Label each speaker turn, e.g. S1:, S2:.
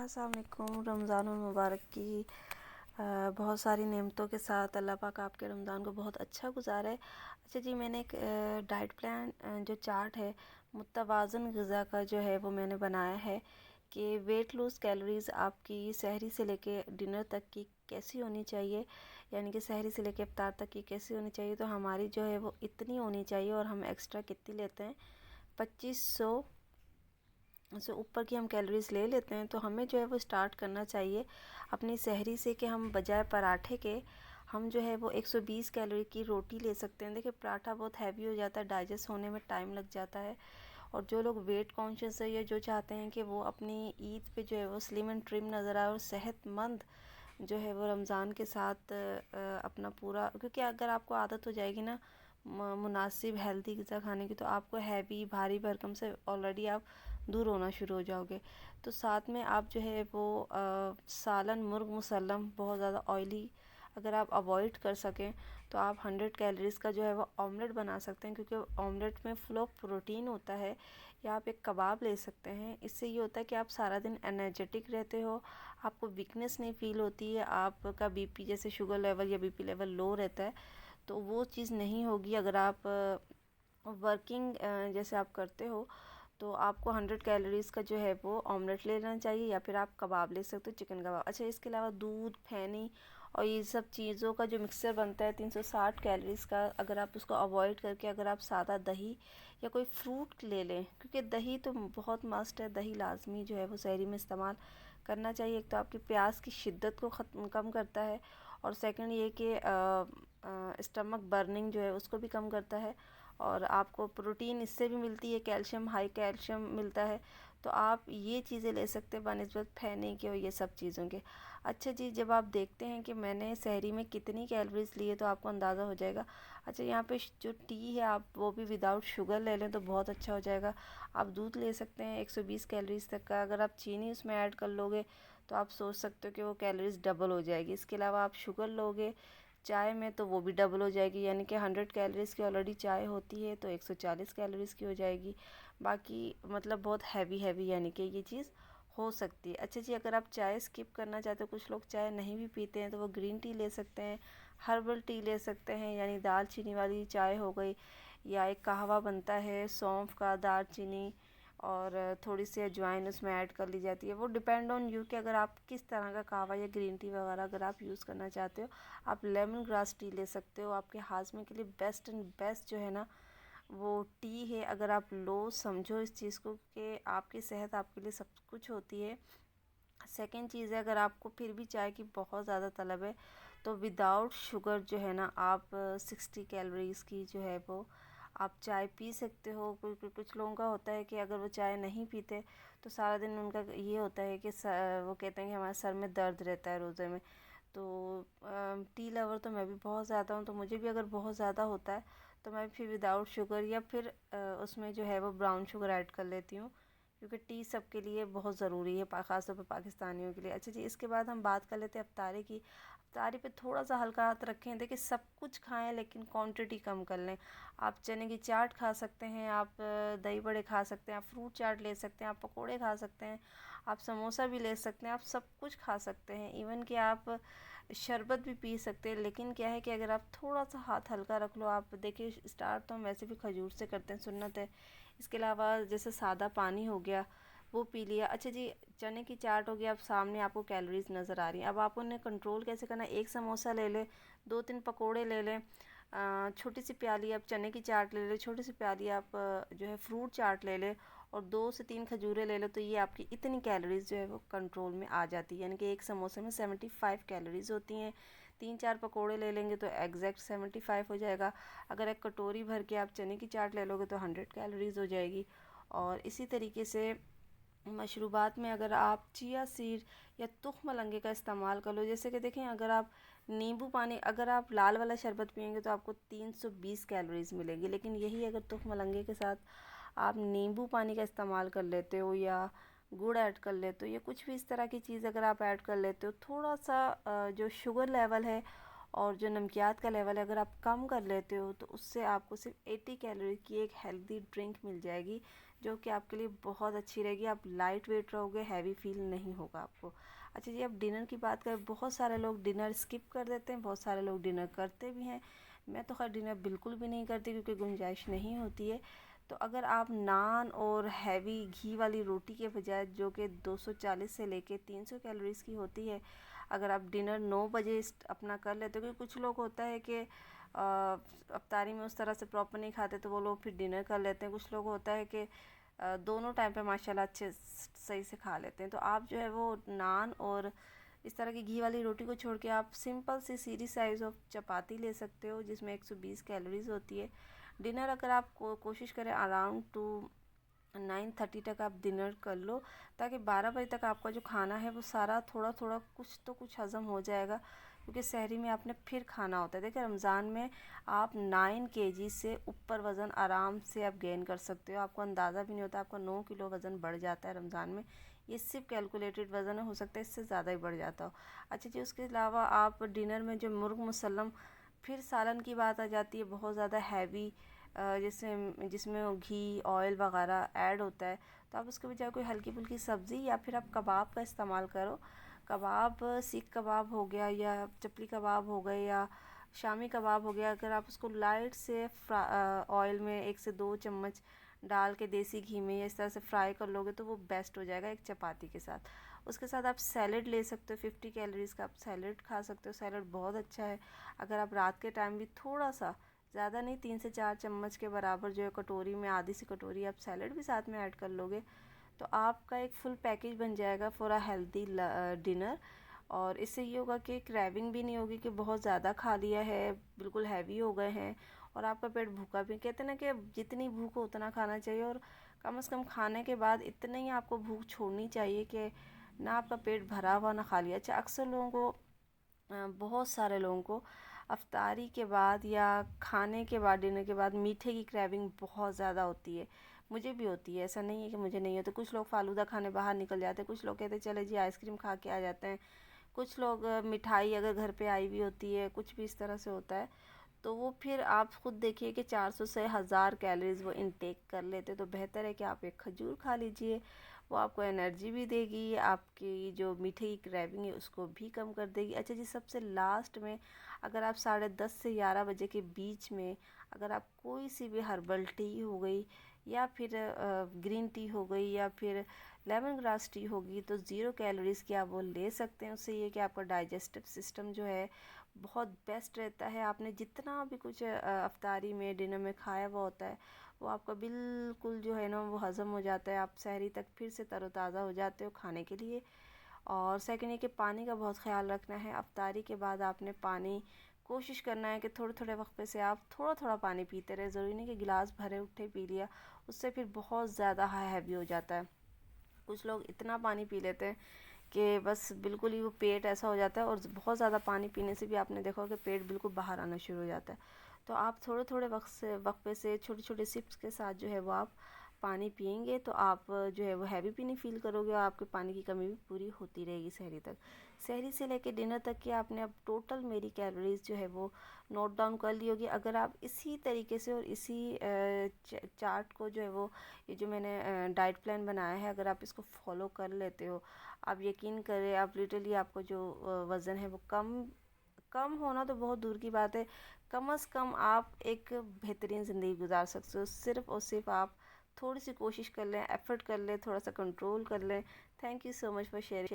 S1: अस्सलाम वालेकुम। रमज़ान मुबारक की बहुत सारी नेमतों के साथ अल्लाह पाक आपके रमज़ान को बहुत अच्छा गुजारे। अच्छा जी, मैंने एक डाइट प्लान जो चार्ट है मुतवाज़न ग़िज़ा का जो है वो मैंने बनाया है कि वेट लूज़ कैलोरीज़ आपकी सहरी से लेके डिनर तक की कैसी होनी चाहिए, यानी कि सहरी से लेके इफ्तार तक की कैसी होनी चाहिए। तो हमारी जो है वो इतनी होनी चाहिए और हम एक्स्ट्रा कितनी लेते हैं, 2500 से ऊपर की हम कैलोरीज़ ले लेते हैं। तो हमें जो है वो स्टार्ट करना चाहिए अपनी सहरी से कि हम बजाय पराठे के हम जो है वो 120 कैलोरी की रोटी ले सकते हैं। देखिए, पराठा बहुत हैवी हो जाता है, डाइजेस्ट होने में टाइम लग जाता है। और जो लोग वेट कॉन्शियस है या जो चाहते हैं कि वो अपनी ईद पे जो है वो स्लिम एंड ट्रिम नज़र आए और सेहतमंद जो है वो रमज़ान के साथ अपना पूरा, क्योंकि अगर आपको आदत हो जाएगी ना मुनासिब हेल्दी ग़िज़ा खाने की, तो आपको हैवी भारी भरकम से ऑलरेडी आप दूर होना शुरू हो जाओगे। तो साथ में आप जो है वो सालन मुर्ग मुसल्लम बहुत ज़्यादा ऑयली अगर आप अवॉइड कर सकें तो आप 100 कैलोरीज़ का जो है वो ऑमलेट बना सकते हैं, क्योंकि ऑमलेट में फुल ऑफ प्रोटीन होता है। या आप एक कबाब ले सकते हैं। इससे ये होता है कि आप सारा दिन एनर्जेटिक रहते हो, आपको वीकनेस नहीं फील होती है, आपका बीपी जैसे शुगर लेवल या बीपी लेवल लो रहता है तो वो चीज़ नहीं होगी। अगर आप वर्किंग जैसे आप करते हो तो आपको 100 कैलोरीज़ का जो है वो ऑमलेट ले लेना चाहिए, या फिर आप कबाब ले सकते हो, चिकन कबाब। अच्छा, इसके अलावा दूध, फैनी और ये सब चीज़ों का जो मिक्सचर बनता है 360 कैलोरीज़ का, अगर आप उसको अवॉइड करके अगर आप सादा दही या कोई फ्रूट ले लें, क्योंकि दही तो बहुत मस्ट है, दही लाजमी जो है वो सहरी में इस्तेमाल करना चाहिए। एक तो आपकी प्यास की शिद्दत को कम करता है, और सेकंड ये कि स्टमक बर्निंग जो है उसको भी कम करता है, और आपको प्रोटीन इससे भी मिलती है, कैल्शियम, हाई कैल्शियम मिलता है। तो आप ये चीज़ें ले सकते हैं बनिस्बत फैनी के और ये सब चीज़ों के। अच्छा जी, जब आप देखते हैं कि मैंने सहरी में कितनी कैलोरीज ली है तो आपको अंदाज़ा हो जाएगा। अच्छा, यहाँ पे जो टी है आप वो भी विदाउट शुगर ले लें तो बहुत अच्छा हो जाएगा। आप दूध ले सकते हैं 120 कैलोरीज तक का, अगर आप चीनी उसमें ऐड कर लोगे तो आप सोच सकते हो कि वो कैलोरीज डबल हो जाएगी। इसके अलावा आप शुगर लोगे चाय में तो वो भी डबल हो जाएगी, यानी कि 100 कैलोरीज़ की ऑलरेडी चाय होती है तो 140 कैलोरीज़ की हो जाएगी। बाकी मतलब बहुत हैवी यानी कि ये चीज़ हो सकती है। अच्छा जी, अगर आप चाय स्किप करना चाहते हो, कुछ लोग चाय नहीं भी पीते हैं, तो वो ग्रीन टी ले सकते हैं, हर्बल टी ले सकते हैं, यानी दालचीनी वाली चाय हो गई, या एक कहवा बनता है सौंफ का, दालचीनी और थोड़ी सी अजवाइन उसमें ऐड कर ली जाती है। वो डिपेंड ऑन यू कि अगर आप किस तरह का कहवा या ग्रीन टी वगैरह अगर आप यूज़ करना चाहते हो। आप लेमन ग्रास टी ले सकते हो, आपके हाजमे के लिए बेस्ट एंड बेस्ट जो है ना वो टी है। अगर आप लो समझो इस चीज़ को कि आपकी सेहत आपके लिए सब कुछ होती है। सेकेंड चीज़ है, अगर आपको फिर भी चाय की बहुत ज़्यादा तलब है तो विदाउट शुगर जो है ना आप 60 कैलोरीज़ की जो है वो आप चाय पी सकते हो। कुछ लोगों का होता है कि अगर वो चाय नहीं पीते तो सारा दिन उनका ये होता है कि वो कहते हैं कि हमारे सर में दर्द रहता है रोज़े में। तो टी लवर तो मैं भी बहुत ज़्यादा हूँ, तो मुझे भी अगर बहुत ज़्यादा होता है तो मैं फिर विदाउट शुगर या फिर उसमें जो है वो ब्राउन शुगर ऐड कर लेती हूँ, क्योंकि टी सबके लिए बहुत ज़रूरी है, ख़ासतौर पर पाकिस्तानियों के लिए। अच्छा जी, इसके बाद हम बात कर लेते हैं अफ्तारी की। अफ्तारी पे थोड़ा सा हल्का हाथ रखें। देखिए, सब कुछ खाएं लेकिन क्वांटिटी कम कर लें। आप चने की चाट खा सकते हैं, आप दही बड़े खा सकते हैं, आप फ्रूट चाट ले सकते हैं, आप पकोड़े खा सकते हैं, आप समोसा भी ले सकते हैं, आप सब कुछ खा सकते हैं, इवन कि आप शरबत भी पी सकते हैं। लेकिन क्या है कि अगर आप थोड़ा सा हाथ हल्का रख लो, आप देखिए स्टार्ट तो हम वैसे भी खजूर से करते हैं, सुन्नत है। इसके अलावा जैसे सादा पानी हो गया वो पी लिया। अच्छा जी, चने की चाट हो गया, अब सामने आपको कैलोरीज नज़र आ रही हैं। अब आप उन्हें कंट्रोल कैसे करना है, एक समोसा ले लें, 2-3 पकोड़े ले लें, छोटी सी प्याली आप चने की चाट ले लें, छोटी सी प्याली आप जो है फ्रूट चाट ले लें, और 2 से 3 खजूरें ले लो, तो ये आपकी इतनी कैलोरीज जो है वो कंट्रोल में आ जाती है। यानी कि एक समोसे में 75 कैलोरीज होती हैं। 3-4 पकोड़े ले लेंगे तो एग्जैक्ट 75 हो जाएगा। अगर एक कटोरी भर के आप चने की चाट ले लोगे तो 100 कैलोरीज हो जाएगी। और इसी तरीके से मशरूबात में अगर आप चिया सीड या तुख मलंगे का इस्तेमाल कर लो, जैसे कि देखें अगर आप नींबू पानी, अगर आप लाल वाला शरबत पियेंगे तो आपको 320 कैलोरीज मिलेगी, लेकिन यही अगर तुख मलंगे के साथ आप नींबू पानी का इस्तेमाल कर लेते हो या गुड़ ऐड कर लेते हो या कुछ भी इस तरह की चीज़ अगर आप ऐड कर लेते हो, थोड़ा सा जो शुगर लेवल है और जो नमकियात का लेवल है अगर आप कम कर लेते हो तो उससे आपको सिर्फ 80 कैलोरी की एक हेल्दी ड्रिंक मिल जाएगी, जो कि आपके लिए बहुत अच्छी रहेगी। आप लाइट वेट रहोगे, हैवी फील नहीं होगा आपको। अच्छा जी, अब डिनर की बात करें, बहुत सारे लोग डिनर स्किप कर देते हैं, बहुत सारे लोग डिनर करते भी हैं। मैं तो खैर डिनर बिल्कुल भी नहीं करती क्योंकि गुंजाइश नहीं होती है। तो अगर आप नान और हैवी घी वाली रोटी के बजाय, जो कि 240 से लेके 300 कैलोरीज की होती है, अगर आप डिनर 9 बजे अपना कर लेते हो, क्योंकि कुछ लोग होता है कि अफ्तारी में उस तरह से प्रॉपर नहीं खाते तो वो लोग फिर डिनर कर लेते हैं। कुछ लोग होता है कि दोनों टाइम पे माशाल्लाह अच्छे सही से खा लेते हैं। तो आप जो है वो नान और इस तरह की घी वाली रोटी को छोड़ के आप सिंपल सी सीधी साइज़ ऑफ चपाती ले सकते हो, जिसमें 120 कैलोरीज होती है। डिनर अगर आप कोशिश करें अराउंड 9:30 तक आप डिनर कर लो, ताकि 12 बजे तक आपका जो खाना है वो सारा थोड़ा थोड़ा कुछ तो कुछ हज़म हो जाएगा, क्योंकि सहरी में आपने फिर खाना होता है। देखिए रमज़ान में आप 9 केजी से ऊपर वज़न आराम से आप गेन कर सकते हो, आपको अंदाज़ा भी नहीं होता। आपका 9 किलो वज़न बढ़ जाता है रमज़ान में। ये सिर्फ कैलकुलेटेड वज़न है, हो सकता है इससे ज़्यादा ही बढ़ जाता हो। अच्छा जी, उसके अलावा आप डिनर में जो मुर्ग मुसल्लम, फिर सालन की बात आ जाती है, बहुत ज़्यादा हैवी, जिसमें घी ऑयल वगैरह ऐड होता है। तो आप उसके बजाय कोई हल्की फुल्की सब्ज़ी या फिर आप कबाब का इस्तेमाल करो। कबाब, सीख कबाब हो गया या चपली कबाब हो गए या शामी कबाब हो गया, अगर आप उसको लाइट से ऑयल में 1 से 2 चम्मच डाल के देसी घी में या इस तरह से फ्राई कर लोगे तो वो बेस्ट हो जाएगा एक चपाती के साथ। उसके साथ आप सैलेड ले सकते हो, 50 कैलोरीज का आप सैलेड खा सकते हो। सैलेड बहुत अच्छा है। अगर आप रात के टाइम भी थोड़ा सा, ज़्यादा नहीं, 3 से 4 चम्मच के बराबर जो है कटोरी में, आधी सी कटोरी आप सैलेड भी साथ में ऐड कर लोगे तो आपका एक फुल पैकेज बन जाएगा फॉर अ हेल्दी डिनर। और इससे ये होगा कि क्रेविंग भी नहीं होगी कि बहुत ज़्यादा खा लिया है, बिल्कुल हैवी हो गए हैं और आपका पेट भूखा भी। कहते हैं ना कि जितनी भूख हो उतना खाना चाहिए, और कम से कम खाने के बाद इतनी ही आपको भूख छोड़नी चाहिए कि ना आपका पेट भरा हुआ ना खाली। अच्छा, अक्सर लोगों को, बहुत सारे लोगों को अफ्तारी के बाद या खाने के बाद, डिनर के बाद मीठे की क्रेविंग बहुत ज़्यादा होती है। मुझे भी होती है, ऐसा नहीं है कि मुझे नहीं होती। कुछ लोग फालूदा खाने बाहर निकल जाते हैं, कुछ लोग कहते हैं चले जी आइसक्रीम खा के आ जाते हैं, कुछ लोग मिठाई अगर घर पे आई भी होती है, कुछ भी इस तरह से होता है। तो वो फिर आप खुद देखिए कि 400 से 1000 कैलोरीज वो इनटेक कर लेते, तो बेहतर है कि आप एक खजूर खा लीजिए। वो आपको एनर्जी भी देगी, आपकी जो मीठे की क्रेविंग है उसको भी कम कर देगी। अच्छा जी, सबसे लास्ट में अगर आप 10:30 से 11 बजे के बीच में अगर आप कोई सी भी हर्बल टी हो गई या फिर ग्रीन टी हो गई या फिर लेमन ग्रास टी होगी, तो 0 कैलोरीज़ की आप वो ले सकते हैं। उससे ये कि आपका डाइजेस्टिव सिस्टम जो है बहुत बेस्ट रहता है। आपने जितना भी कुछ अफ्तारी में, डिनर में खाया हुआ होता है, वो आपका बिल्कुल जो है ना वो हज़म हो जाता है। आप सहरी तक फिर से तरोताज़ा हो जाते हो खाने के लिए। और सेकंड ये कि पानी का बहुत ख्याल रखना है। अफ्तारी के बाद आपने पानी, कोशिश करना है कि थोड़े थोड़े वक्त पे से आप थोड़ा थोड़ा पानी पीते रहे। ज़रूरी नहीं कि गिलास भरे उठे पी लिया, उससे फिर बहुत ज़्यादा हैवी हो जाता है। कुछ लोग इतना पानी पी लेते हैं कि बस बिल्कुल ही वो पेट ऐसा हो जाता है, और बहुत ज़्यादा पानी पीने से भी आपने देखा होगा कि पेट बिल्कुल बाहर आना शुरू हो जाता है। तो आप थोड़े थोड़े वक्त पे से छोटे छोटे सिप्स के साथ जो है वो आप पानी पियेंगे तो आप जो है वो हैवी भी नहीं फील करोगे, और आपके पानी की कमी भी पूरी होती रहेगी सहरी तक। सहरी से लेके डिनर तक की आपने अब टोटल मेरी कैलोरीज जो है वो नोट डाउन कर ली होगी। अगर आप इसी तरीके से और इसी चार्ट को जो है वो, ये जो मैंने डाइट प्लान बनाया है, अगर आप इसको फॉलो कर लेते हो, आप यकीन करें, आप लिटरली आपको जो वज़न है वो कम कम होना तो बहुत दूर की बात है, कम से कम आप एक बेहतरीन ज़िंदगी गुजार सकते हो। सिर्फ़ और सिर्फ आप थोड़ी सी कोशिश कर लें, एफ़र्ट कर लें, थोड़ा सा कंट्रोल कर लें। Thank you so much for sharing.